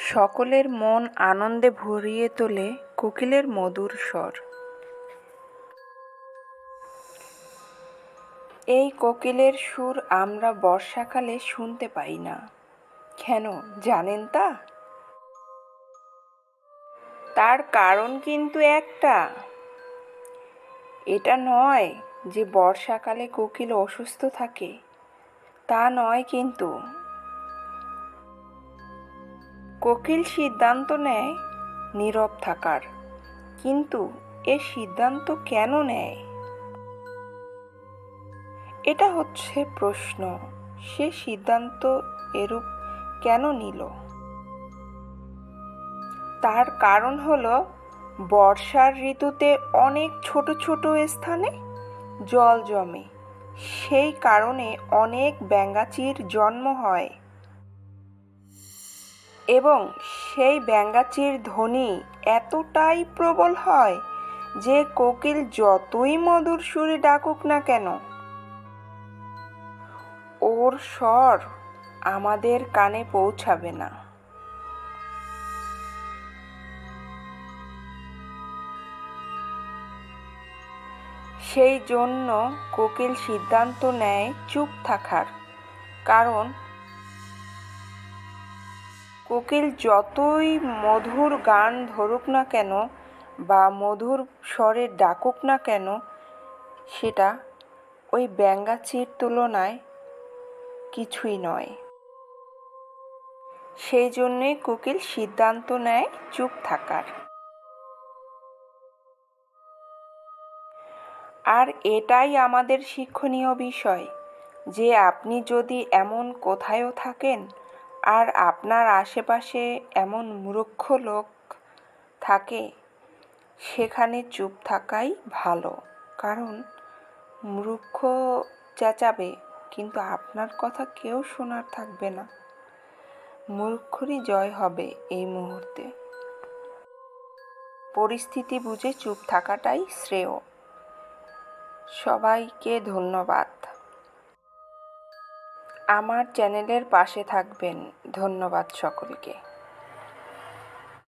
সকলের মন আনন্দে ভরিয়ে তোলে কোকিলের মধুর স্বর। এই কোকিলের সুর আমরা বর্ষাকালে শুনতে পাই না, কেন জানেন তা? তার কারণ কিন্তু একটা, এটা নয় যে বর্ষাকালে কোকিল অসুস্থ থাকে, তা নয় কিন্তু। কোকিল সিদ্ধান্ত নেয় নীরব থাকার, কিন্তু এ সিদ্ধান্ত কেন নেয়? এটা হচ্ছে প্রশ্ন। সে সিদ্ধান্ত এরূপ কেন নিল? তার কারণ হলো বর্ষার ঋতুতে অনেক ছোট ছোট স্থানে জল জমে, সেই কারণে অনেক ব্যাঙাচির জন্ম হয় এবং সেই ব্যাঙাচির ধ্বনি এতটাই প্রবল হয় যে কোকিল যতই মধুর সুরে ডাকুক না কেন, ওর স্বর আমাদের কানে পৌঁছাবে না। সেই জন্য কোকিল সিদ্ধান্ত নেয় চুপ থাকার, কারণ কোকিল যতই মধুর গান ধরুক না কেন বা মধুর স্বরে ডাকুক না কেন, সেটা ওই ব্যাঙাচির তুলনায় কিছুই নয়। সেই জন্যেই কোকিল সিদ্ধান্ত নেয় চুপ থাকার। আর এটাই আমাদের শিক্ষণীয় বিষয় যে আপনি যদি এমন কোথাও থাকেন আর আপনার আশেপাশে এমন মূর্খ লোক থাকে, সেখানে চুপ থাকাই ভালো। কারণ মূর্খ চেঁচাবে কিন্তু আপনার কথা কেউ শোনার থাকবে না। মূর্খরই জয় হবে এই মুহূর্তে। পরিস্থিতি বুঝে চুপ থাকাটাই শ্রেয়। সবাইকে ধন্যবাদ। আমার চ্যানেলের পাশে থাকবেন। ধন্যবাদ সকলকে।